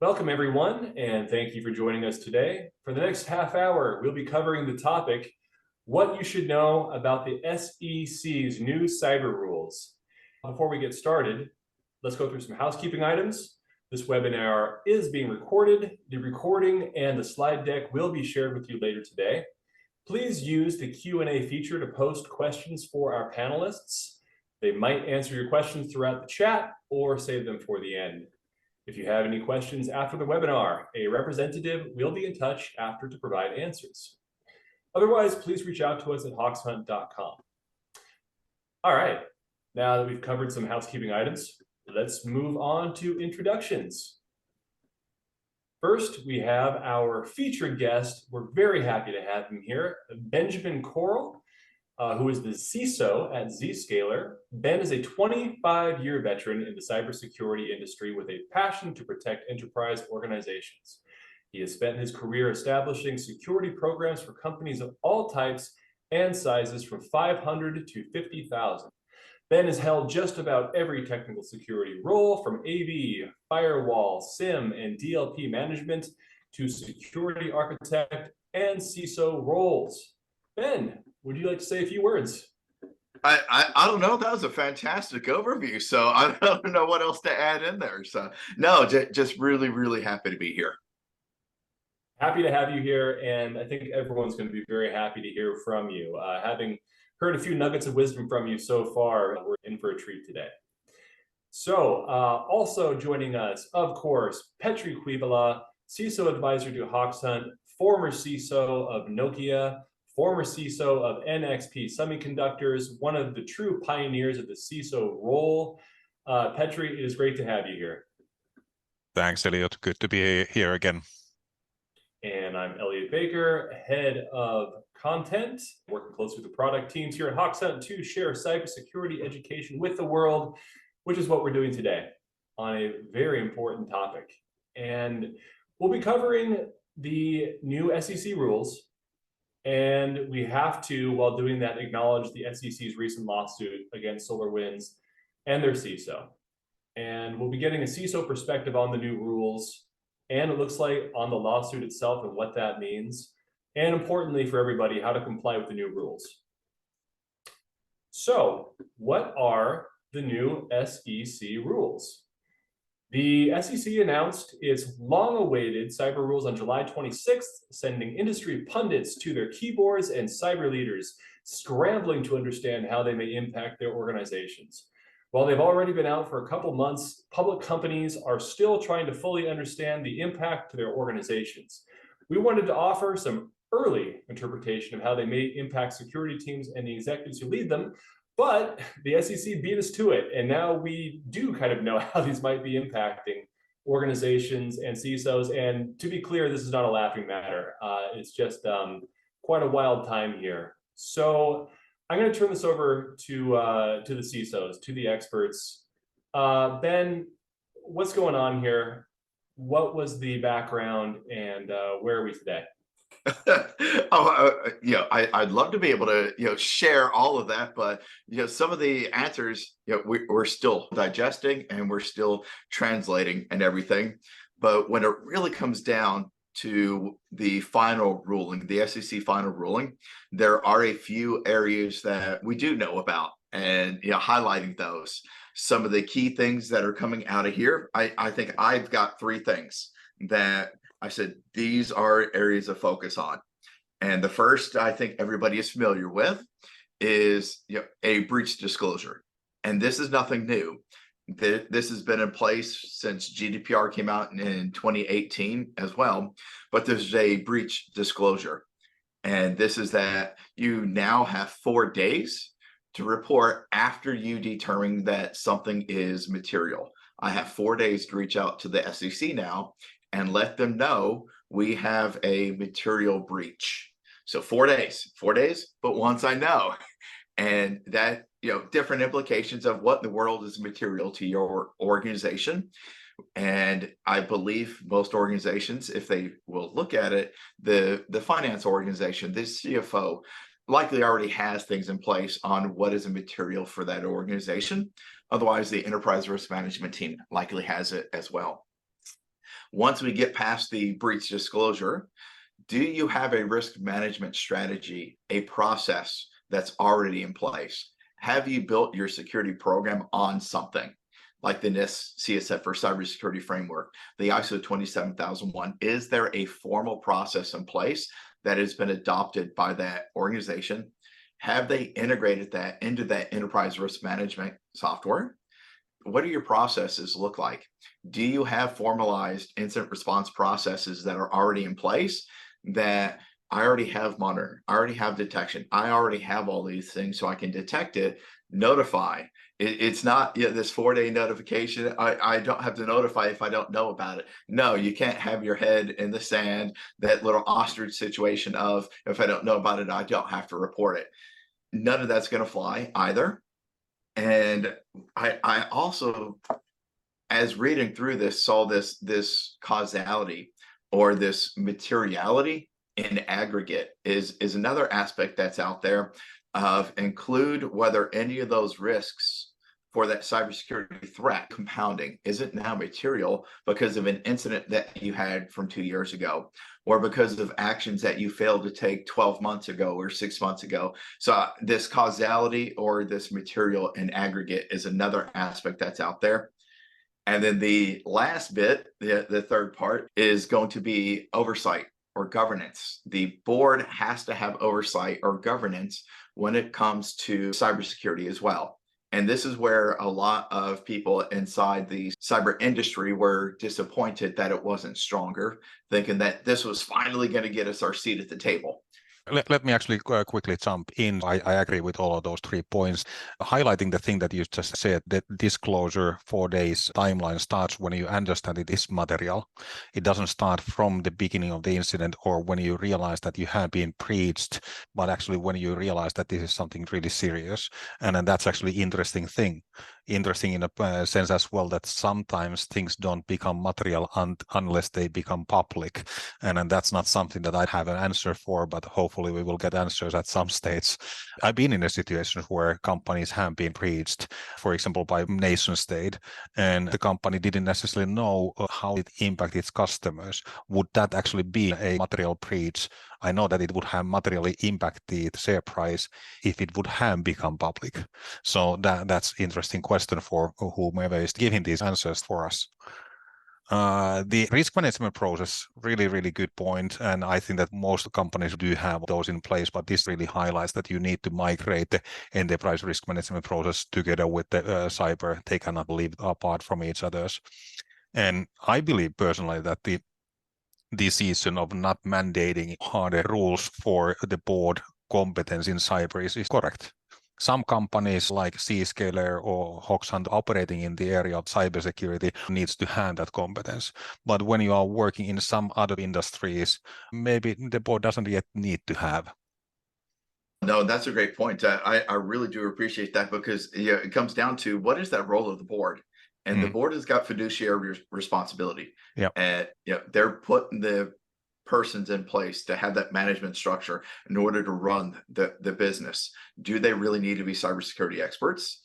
Welcome, everyone, and thank you for joining us today. For the next half hour, we'll be covering the topic, what you should know about the SEC's new cyber rules. Before we get started, let's go through some housekeeping items. This webinar is being recorded. The recording and the slide deck will be shared with you later today. Please use the Q&A feature to post questions for our panelists. They might answer your questions throughout the chat or save them for the end. If you have any questions after the webinar, a representative will be in touch after to provide answers. Otherwise, please reach out to us at hoxhunt.com. All right, now that we've covered some housekeeping items, let's move on to introductions. First, we have our featured guest. We're very happy to have him here, Benjamin Coral, who is the CISO at Zscaler. Ben is a 25-year veteran in the cybersecurity industry with a passion to protect enterprise organizations. He has spent his career establishing security programs for companies of all types and sizes from 500 to 50,000. Ben has held just about every technical security role, from AV, firewall, SIM, and DLP management to security architect and CISO roles. Ben, would you like to say a few words? I don't know. That was a fantastic overview. So I don't know what else to add in there. So no, just really happy to be here. Happy to have you here. And I think everyone's going to be very happy to hear from you. Having heard a few nuggets of wisdom from you so far, we're in for a treat today. So also joining us, of course, Petri Kuibala, CISO advisor to Hoxhunt, former CISO of Nokia, former CISO of NXP Semiconductors, one of the true pioneers of the CISO role. Petri, it is great to have you here. Thanks, Elliot. Good to be here again. And I'm Elliot Baker, head of content, working closely with the product teams here at Hoxhunt to share cybersecurity education with the world, which is what we're doing today on a very important topic. And we'll be covering the new SEC rules. And we have to, while doing that, acknowledge the SEC's recent lawsuit against SolarWinds and their CISO. And we'll be getting a CISO perspective on the new rules, and it looks like on the lawsuit itself and what that means, and importantly for everybody, how to comply with the new rules. So what are the new SEC rules? The SEC announced its long-awaited cyber rules on July 26th, sending industry pundits to their keyboards and cyber leaders scrambling to understand how they may impact their organizations. While they've already been out for a couple months, public companies are still trying to fully understand the impact to their organizations. We wanted to offer some early interpretation of how they may impact security teams and the executives who lead them, but the SEC beat us to it, and now we do kind of know how these might be impacting organizations and CISOs. And to be clear, this is not a laughing matter. It's just quite a wild time here. So I'm going to turn this over to the CISOs, to the experts. Ben, what's going on here? What was the background, and where are we today? I'd love to be able to, share all of that, but, some of the answers, we're still digesting and we're still translating and everything. But when it really comes down to the final ruling, the SEC final ruling, there are a few areas that we do know about, and, highlighting those. Some of the key things that are coming out of here, I think I've got three things that I said, these are areas of focus on. And the first, I think everybody is familiar with, is a breach disclosure. And this is nothing new. This has been in place since GDPR came out in 2018 as well. But there's a breach disclosure. And this is that you now have 4 days to report after you determine that something is material. I have 4 days to reach out to the SEC now and let them know we have a material breach. So 4 days, but once I know. And that, different implications of what in the world is material to your organization. And I believe most organizations, if they will look at it, the finance organization, this CFO likely already has things in place on what is a material for that organization. Otherwise, the enterprise risk management team likely has it as well. once we get past the breach disclosure, do you have a risk management strategy, a process that's already in place? Have you built your security program on something like the NIST CSF for cybersecurity framework, the ISO 27001? Is there a formal process in place that has been adopted by that organization? Have they integrated that into that enterprise risk management software? What do your processes look like? Do you have formalized incident response processes that are already in place that I already have monitoring, I already have detection, I already have all these things so I can detect it, notify. It's not this 4-day notification. I don't have to notify if I don't know about it. No, you can't have your head in the sand, that little ostrich situation of if I don't know about it, I don't have to report it. None of that's going to fly either. And I also, as reading through this, saw this causality or this materiality in aggregate is another aspect that's out there of include whether any of those risks for that cybersecurity threat compounding isn't now material because of an incident that you had from 2 years ago, or because of actions that you failed to take 12 months ago or 6 months ago. So this causality or this material in aggregate is another aspect that's out there. And then the last bit, the third part, is going to be oversight or governance. The board has to have oversight or governance when it comes to cybersecurity as well. And this is where a lot of people inside the cyber industry were disappointed that it wasn't stronger, thinking that this was finally going to get us our seat at the table. Let me actually quickly jump in. I agree with all of those 3 points. Highlighting the thing that you just said, that disclosure 4 days timeline starts when you understand it is material. It doesn't start from the beginning of the incident or when you realize that you have been breached, but actually when you realize that this is something really serious. And then that's actually interesting thing. Interesting in a sense as well that sometimes things don't become material unless they become public. And that's not something that I have an answer for, but hopefully we will get answers at some stage. I've been in a situation where companies have been breached, for example, by nation state, and the company didn't necessarily know how it impacted its customers. Would that actually be a material breach? I know that it would have materially impacted the share price if it would have become public. So that's interesting question for whomever is giving these answers for us. The risk management process, really good point. And I think that most companies do have those in place, but this really highlights that you need to migrate the enterprise risk management process together with the cyber. They cannot live apart from each other's. And I believe personally that the decision of not mandating harder rules for the board competence in cyber is correct. Some companies like Zscaler or Hoxhunt operating in the area of cybersecurity needs to have that competence. But when you are working in some other industries, maybe the board doesn't yet need to have. No, that's a great point. I really do appreciate that because it comes down to what is that role of the board? And the board has got fiduciary responsibility. Yeah. And they're putting the persons in place to have that management structure in order to run the business. Do they really need to be cybersecurity experts?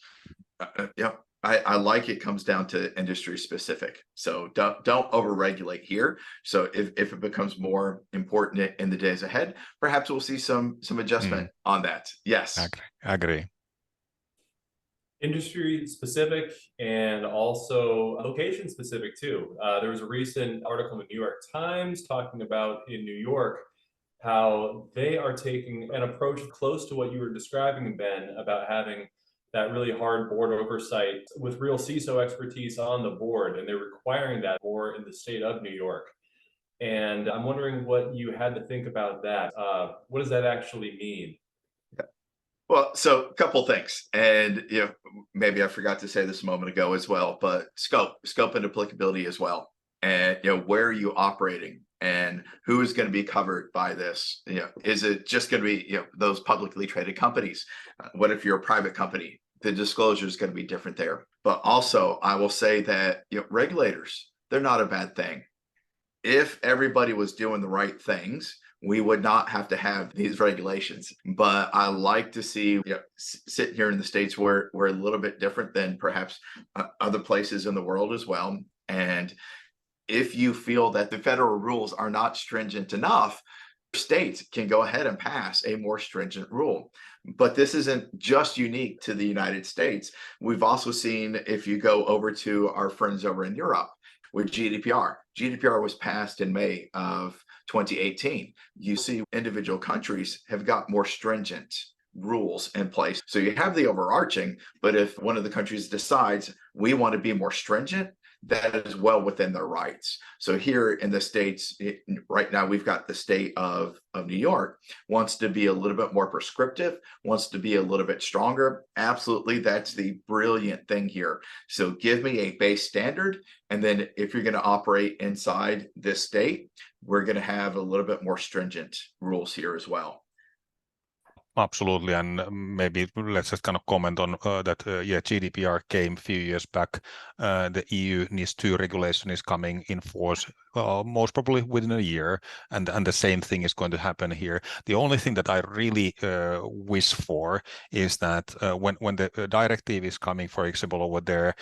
I like it comes down to industry specific. So don't overregulate here. So if it becomes more important in the days ahead, perhaps we'll see some adjustment on that. Yes. Agree. Industry specific and also location specific too. There was a recent article in the New York Times talking about in New York how they are taking an approach close to what you were describing, Ben, about having that really hard board oversight with real CISO expertise on the board, and they're requiring that more in the state of New York. And I'm wondering what you had to think about that. What does that actually mean? Well, so a couple things, and maybe I forgot to say this a moment ago as well, but scope and applicability as well, and where are you operating, and who is going to be covered by this? Is it just going to be those publicly traded companies? What if you're a private company? The disclosure is going to be different there. But also, I will say that regulators, they're not a bad thing. If everybody was doing the right things, we would not have to have these regulations. But I like to see sit here in the States where we're a little bit different than perhaps other places in the world as well. And if you feel that the federal rules are not stringent enough, states can go ahead and pass a more stringent rule. But this isn't just unique to the United States. We've also seen, if you go over to our friends over in Europe with GDPR, GDPR was passed in May of 2018. You see individual countries have got more stringent rules in place. So you have the overarching, but if one of the countries decides we want to be more stringent, that is well within their rights. So here in the States, right now, we've got the state of New York wants to be a little bit more prescriptive, wants to be a little bit stronger. Absolutely, that's the brilliant thing here. So give me a base standard, and then if you're going to operate inside this state, we're going to have a little bit more stringent rules here as well. Absolutely, and maybe let's just kind of comment on that. Yeah, GDPR came a few years back. The EU NIS2 regulation is coming in force most probably within a year, and the same thing is going to happen here. The only thing that I really wish for is that when the directive is coming, for example, over there,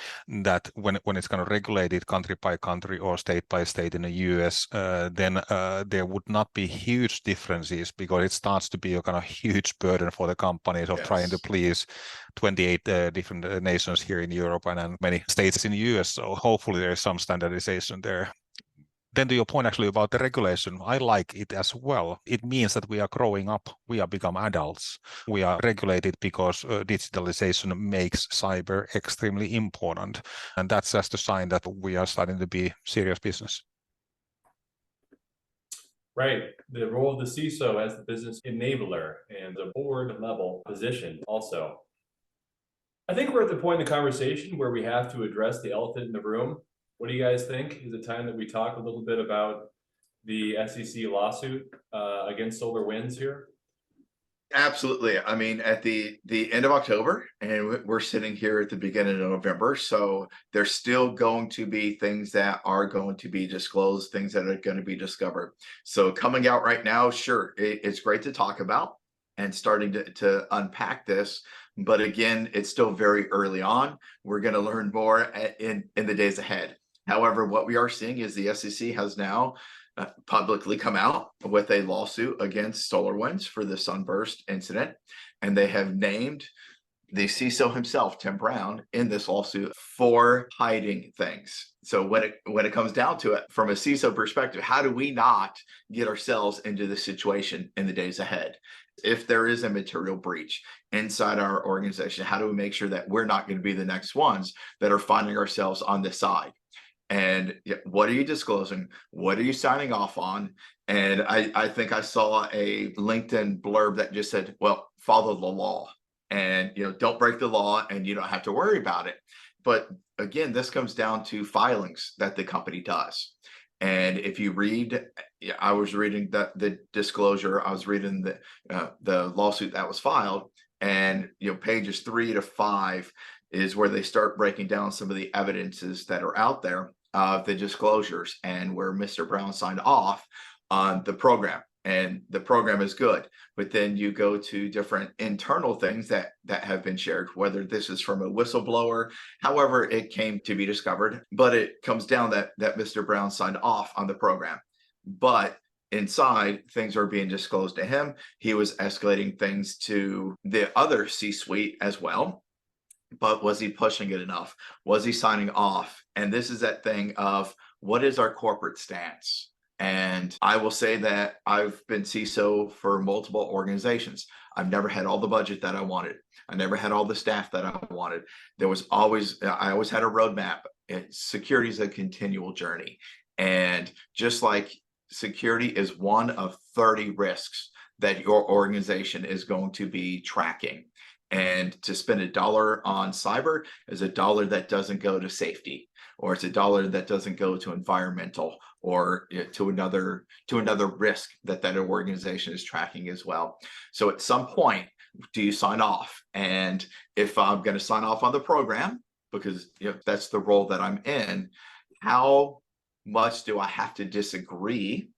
that when it's kind of regulated country by country or state by state in the US, then there would not be huge differences, because it starts to be a kind of huge burden for the companies of trying to please 28 different nations here in Europe and many states in the US. So hopefully there is some standardization there. Then to your point actually about the regulation, I like it as well. It means that we are growing up, we are become adults. We are regulated because digitalization makes cyber extremely important. And that's just a sign that we are starting to be serious business. Right. The role of the CISO as the business enabler and the board level position also. I think we're at the point in the conversation where we have to address the elephant in the room. What do you guys think? Is it time that we talk a little bit about the SEC lawsuit against SolarWinds here? Absolutely. I mean, at the end of October, and we're sitting here at the beginning of November, so there's still going to be things that are going to be disclosed, things that are going to be discovered. So coming out right now, sure, it's great to talk about and starting to unpack this. But again, it's still very early on. We're going to learn more in the days ahead. However, what we are seeing is the SEC has now publicly come out with a lawsuit against SolarWinds for the Sunburst incident, and they have named the CISO himself, Tim Brown, in this lawsuit for hiding things. So when it comes down to it, from a CISO perspective, how do we not get ourselves into this situation in the days ahead? If there is a material breach inside our organization, how do we make sure that we're not going to be the next ones that are finding ourselves on this side? And what are you disclosing? What are you signing off on? And I think I saw a LinkedIn blurb that just said, well, follow the law, and don't break the law, and you don't have to worry about it. But again, this comes down to filings that the company does. And if you read, I was reading the disclosure, I was reading the lawsuit that was filed, and pages 3 to 5 is where they start breaking down some of the evidences that are out there of the disclosures, and where Mr. Brown signed off on the program. And the program is good, but then you go to different internal things that have been shared, whether this is from a whistleblower, however it came to be discovered, but it comes down that Mr. Brown signed off on the program. But inside, things are being disclosed to him. He was escalating things to the other C-suite as well. But was he pushing it enough? Was he signing off? And this is that thing of, what is our corporate stance? And I will say that I've been CISO for multiple organizations. I've never had all the budget that I wanted. I never had all the staff that I wanted. I always had a roadmap. Security is a continual journey. And just like security is one of 30 risks that your organization is going to be tracking. And to spend $1 on cyber is $1 that doesn't go to safety, or it's $1 that doesn't go to environmental, or to another risk that organization is tracking as well. So at some point, do you sign off? And if I'm going to sign off on the program, because that's the role that I'm in, how much do I have to disagree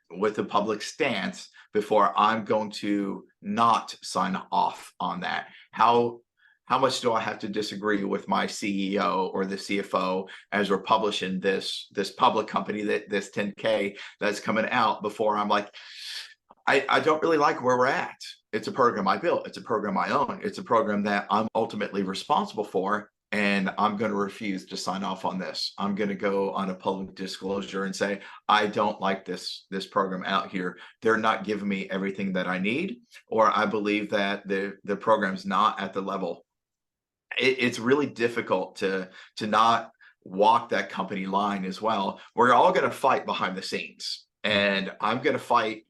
with the public stance before I'm going to not sign off on that? How How much do I have to disagree with my CEO or the CFO as we're publishing this public company, this 10K that's coming out, before I'm like, I don't really like where we're at. It's a program I built. It's a program I own. It's a program that I'm ultimately responsible for. And I'm going to refuse to sign off on this. I'm going to go on a public disclosure and say, I don't like this program out here. They're not giving me everything that I need, or I believe that the program's not at the level. It's really difficult to not walk that company line as well. We're all going to fight behind the scenes, and I'm going to fight,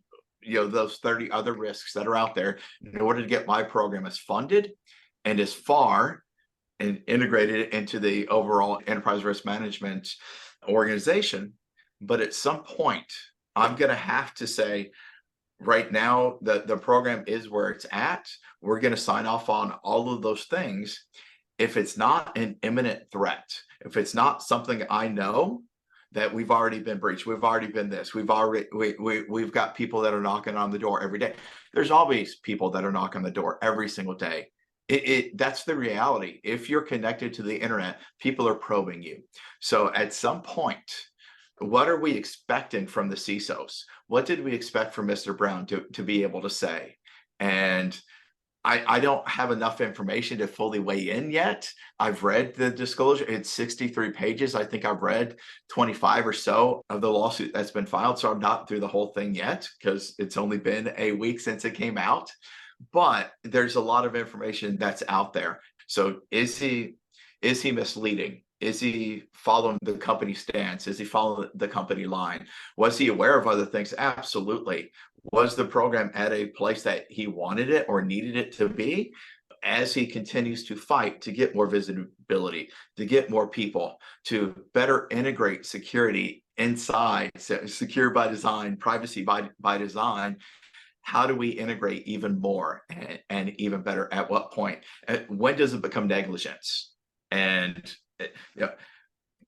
those 30 other risks that are out there in order to get my program as funded and as far and integrated into the overall enterprise risk management organization. But at some point, I'm going to have to say, right now, the program is where it's at. We're going to sign off on all of those things. If it's not an imminent threat, if it's not something I know that we've already been breached, we've already been this, we've got people that are knocking on the door every day. There's always people that are knocking on the door every single day. That's the reality. If you're connected to the internet, people are probing you. So at some point, what are we expecting from the CISOs? What did we expect from Mr. Brown to be able to say? And I don't have enough information to fully weigh in yet. I've read the disclosure. It's 63 pages. I think I've read 25 or so of the lawsuit that's been filed. So I'm not through the whole thing yet, because it's only been a week since it came out. But there's a lot of information that's out there. So is he misleading? Is he following the company stance? Is he following the company line? Was he aware of other things? Absolutely. Was the program at a place that he wanted it or needed it to be? As he continues to fight to get more visibility, to get more people, to better integrate security inside, secure by design, privacy by design, how do we integrate even more and even better? At what point? When does it become negligence? And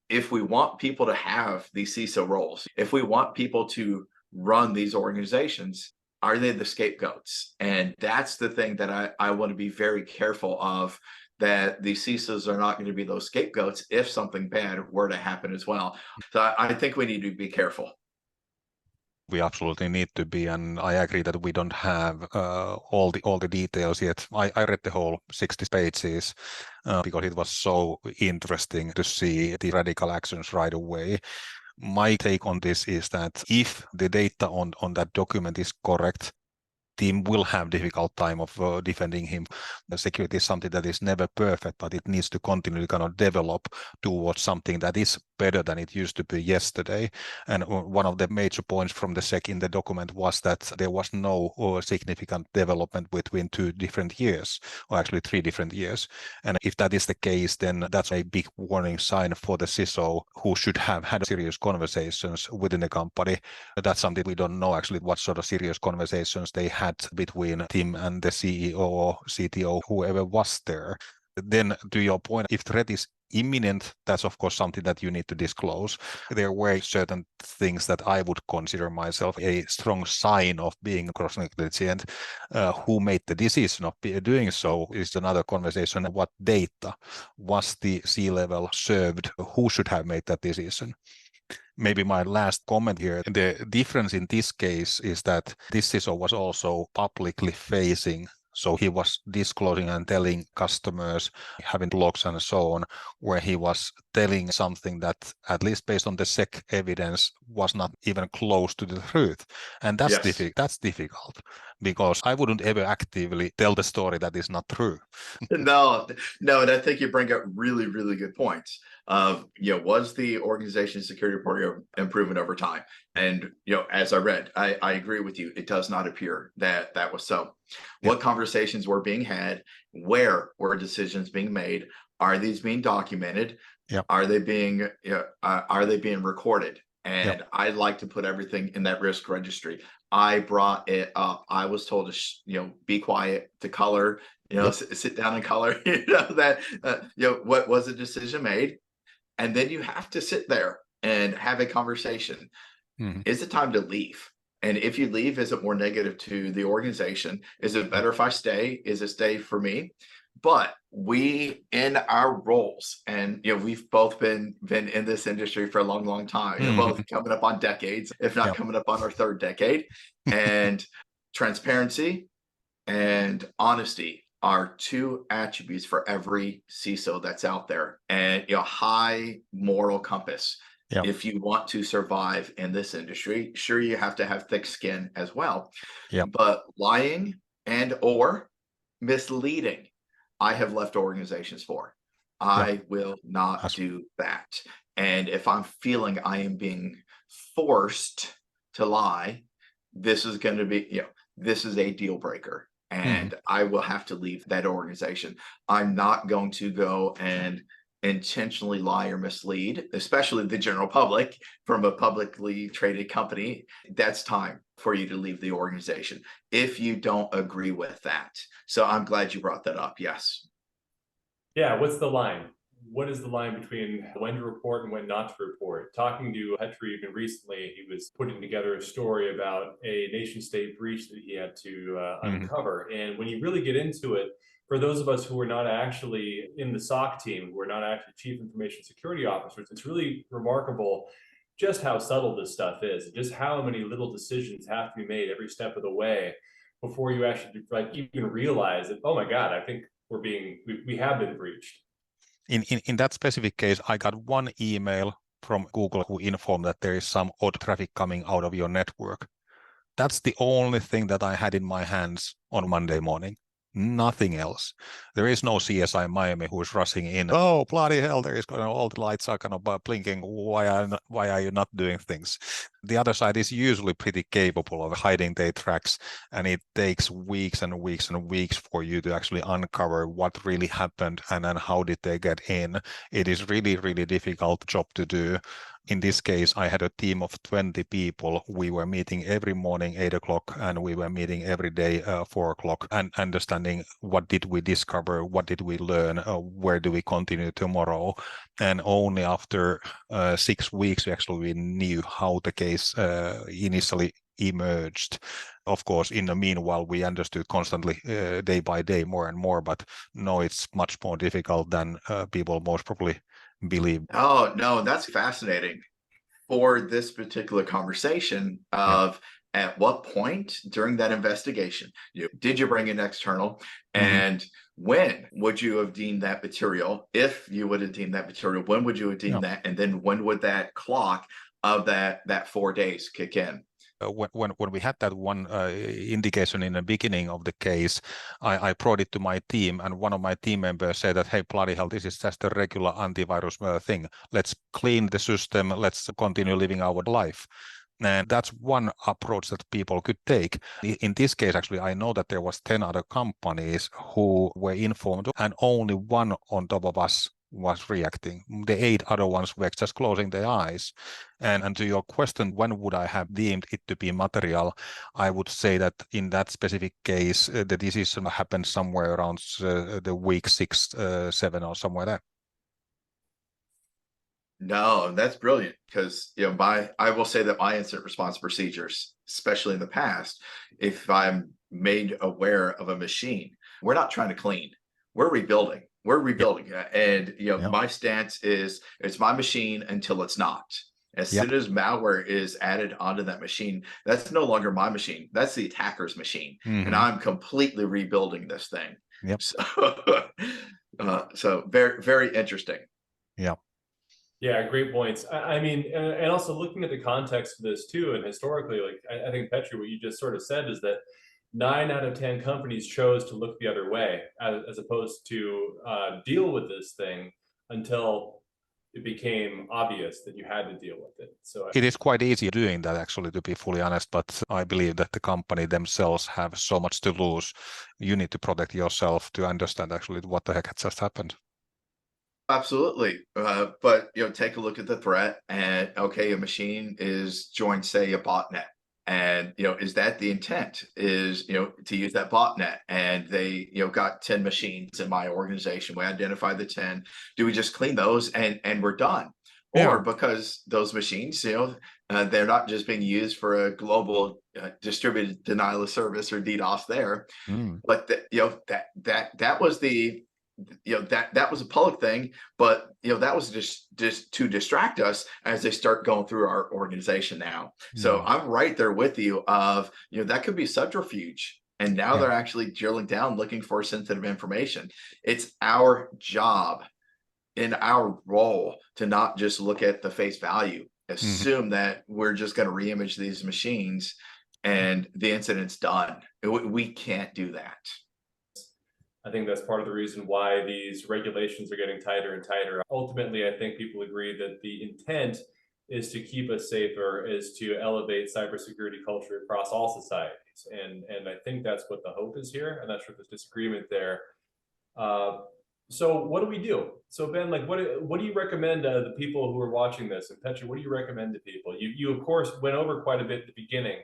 if we want people to have these CISO roles, if we want people to run these organizations, are they the scapegoats? And that's the thing that I want to be very careful of, that the CISOs are not going to be those scapegoats if something bad were to happen as well. So I think we need to be careful. We absolutely need to be, and I agree that we don't have all the details yet. I read the whole 60 pages because it was so interesting to see the radical actions right away. My take on this is that if the data on that document is correct, team will have difficult time of defending him. The security is something that is never perfect, but it needs to continue to kind of develop towards something that is better than it used to be yesterday. And one of the major points from the SEC in the document was that there was no significant development between 2 different years, or actually 3 different years. And if that is the case, then that's a big warning sign for the CISO, who should have had serious conversations within the company. That's something we don't know actually, what sort of serious conversations they had between Tim and the CEO or CTO, whoever was there. Then to your point, if threat is imminent, that's of course something that you need to disclose. There were certain things that I would consider myself a strong sign of being cross-negligent. Who made the decision of doing so is another conversation. What data was the C-level served? Who should have made that decision? Maybe my last comment here, the difference in this case is that this CISO was also publicly facing. So he was disclosing and telling customers, having blogs and so on, where he was telling something that, at least based on the SEC evidence, was not even close to the truth. And that's that's difficult, because I wouldn't ever actively tell the story that is not true. No, and I think you bring up really, really good points. Was the organization's security program improving over time? And as I read, I agree with you. It does not appear that that was so. What conversations were being had? Where were decisions being made? Are these being documented? Are they being recorded? And I like to put everything in that risk registry. I brought it up. I was told to be quiet, to color, sit down and color. What was the decision made? And then you have to sit there and have a conversation. Is it time to leave? And if you leave, is it more negative to the organization? Is it better if I stay? Is it stay for me? But we, in our roles, and we've both been in this industry for a long, long time. Both coming up on decades, if not coming up on our third decade. And transparency and honesty are two attributes for every CISO that's out there, and high moral compass. Yeah. If you want to survive in this industry, sure, you have to have thick skin as well. Yeah. But lying and or misleading, I have left organizations for. I will not do that. And if I'm feeling I am being forced to lie, this is going to be, this is a deal breaker. And I will have to leave that organization. I'm not going to go and intentionally lie or mislead, especially the general public from a publicly traded company. That's time for you to leave the organization if you don't agree with that. So I'm glad you brought that up. Yes. Yeah, what's the line? What is the line between when to report and when not to report? Talking to Petri even recently, he was putting together a story about a nation state breach that he had to uncover. And when you really get into it, for those of us who are not actually in the SOC team, who are not actually chief information security officers, it's really remarkable just how subtle this stuff is, and just how many little decisions have to be made every step of the way before you actually even realize that, oh my God, I think we have been breached. In that specific case, I got one email from Google who informed that there is some odd traffic coming out of your network. That's the only thing that I had in my hands on Monday morning. Nothing else. There is no CSI Miami who is rushing in. Oh, bloody hell, there is all the lights are kind of blinking. Why are you not doing things? The other side is usually pretty capable of hiding their tracks, and it takes weeks and weeks and weeks for you to actually uncover what really happened and then how did they get in. It is really, really difficult job to do. In this case, I had a team of 20 people. We were meeting every morning, 8 o'clock, and we were meeting every day, 4 o'clock, and understanding what did we discover, what did we learn, where do we continue tomorrow. And only after 6 weeks, we knew how the case initially emerged. Of course, in the meanwhile, we understood constantly, day by day, more and more, but no, it's much more difficult than people most probably believe. Oh, no, that's fascinating for this particular conversation of at what point during that investigation did you bring in external, and when would you have deemed that material? If you would have deemed that material, when would you have deemed that? And then when would that clock of that 4 days kick in? When we had that one indication in the beginning of the case, I brought it to my team, and one of my team members said that, hey, bloody hell, this is just a regular antivirus thing. Let's clean the system. Let's continue living our life. And that's one approach that people could take. In this case, actually, I know that there was 10 other companies who were informed, and only one on top of us was reacting. The 8 other ones were just closing their eyes. And to your question, when would I have deemed it to be material? I would say that in that specific case, the decision happened somewhere around the week 6, 7 or somewhere there. No, that's brilliant, because I will say that my incident response procedures, especially in the past, if I'm made aware of a machine, we're not trying to clean, we're rebuilding. We're rebuilding it. And my stance is it's my machine until it's not. As soon as malware is added onto that machine, that's no longer my machine. That's the attacker's machine. And I'm completely rebuilding this thing. Yep. So very, very interesting. Yeah. Yeah, great points. I mean, and also looking at the context of this too, and historically, I think, Petri, what you just sort of said is that 9 out of 10 companies chose to look the other way as opposed to deal with this thing until it became obvious that you had to deal with it. So it is quite easy doing that, actually, to be fully honest, but I believe that the company themselves have so much to lose. You need to protect yourself to understand actually what the heck had just happened. Absolutely. But take a look at the threat, and okay, a machine is joined, say, a botnet. And is that the intent, is to use that botnet, and they got 10 machines in my organization, we identify the 10, do we just clean those and we're done? Or because those machines They're not just being used for a global distributed denial of service or DDoS there, but that was the that was a public thing, but that was just to distract us as they start going through our organization now. So I'm right there with you of that could be subterfuge. And now they're actually drilling down looking for sensitive information. It's our job in our role to not just look at the face value, assume that we're just going to reimage these machines and the incident's done. We can't do that. I think that's part of the reason why these regulations are getting tighter and tighter. Ultimately, I think people agree that the intent is to keep us safer, is to elevate cybersecurity culture across all societies. And I think that's what the hope is here. I'm not sure if there's disagreement there. So what do we do? So Ben, like, what do you recommend the people who are watching this? And Petra, what do you recommend to people? You of course went over quite a bit at the beginning,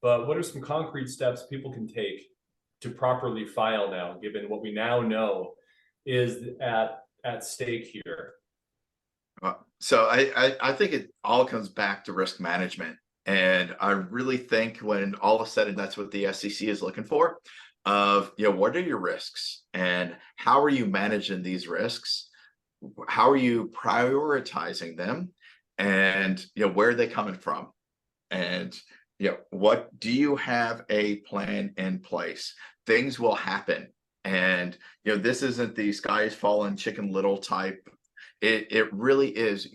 but what are some concrete steps people can take to properly file now, given what we now know is at stake here? So I think it all comes back to risk management. And I really think when all is said and that's what the SEC is looking for, of what are your risks and how are you managing these risks? How are you prioritizing them? And where are they coming from? And what do you have a plan in place? Things will happen. And this isn't the sky is falling, chicken little type. It really is.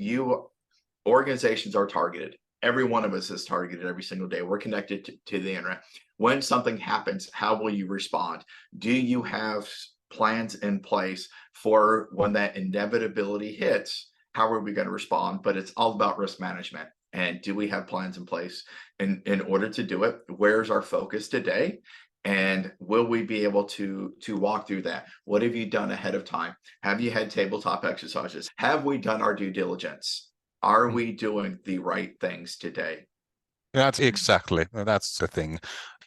Organizations are targeted. Every one of us is targeted every single day. We're connected to the internet. When something happens, how will you respond? Do you have plans in place for when that inevitability hits? How are we going to respond? But it's all about risk management. And do we have plans in place in order to do it? Where's our focus today? And will we be able to walk through that? What have you done ahead of time? Have you had tabletop exercises? Have we done our due diligence? Are we doing the right things today? That's the thing.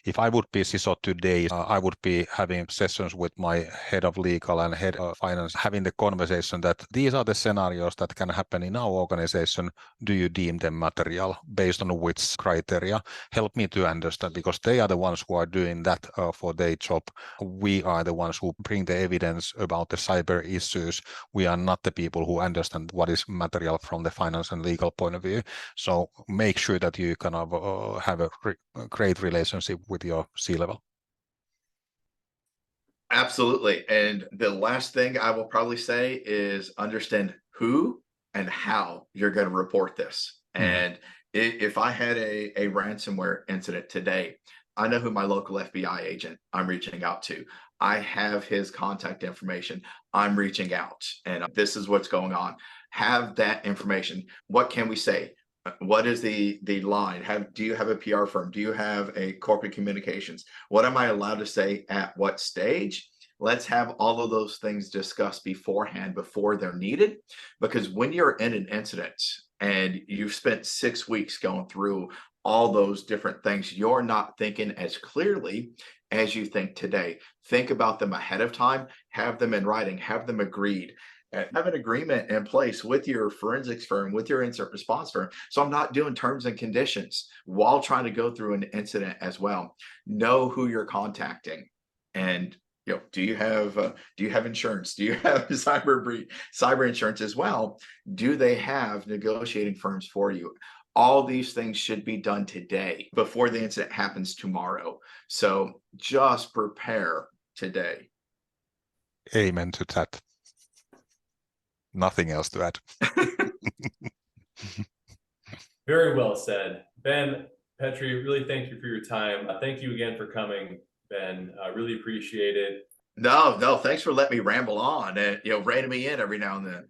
If I would be CISO today, I would be having sessions with my head of legal and head of finance, having the conversation that these are the scenarios that can happen in our organization. Do you deem them material based on which criteria? Help me to understand, because they are the ones who are doing that for their job. We are the ones who bring the evidence about the cyber issues. We are not the people who understand what is material from the finance and legal point of view. So make sure that you kind of have a great relationship with your C-level. Absolutely. And the last thing I will probably say is understand who and how you're going to report this. And if I had a ransomware incident today, I know who my local FBI agent I'm reaching out to. I have his contact information. I'm reaching out and this is what's going on. Have that information. What can we say? What is the line? Do you have a PR firm? Do you have a corporate communications? What am I allowed to say at what stage? Let's have all of those things discussed beforehand before they're needed. Because when you're in an incident and you've spent 6 weeks going through all those different things, you're not thinking as clearly as you think today. Think about them ahead of time, have them in writing, have them agreed. Have an agreement in place with your forensics firm, with your incident response firm. So I'm not doing terms and conditions while trying to go through an incident as well. Know who you're contacting, and do you have insurance? Do you have cyber insurance as well? Do they have negotiating firms for you? All these things should be done today before the incident happens tomorrow. So just prepare today. Amen to that. Nothing else to add. Very well said. Ben, Petri, really thank you for your time. Thank you again for coming, Ben. I really appreciate it. No, thanks for letting me ramble on and reining me in every now and then.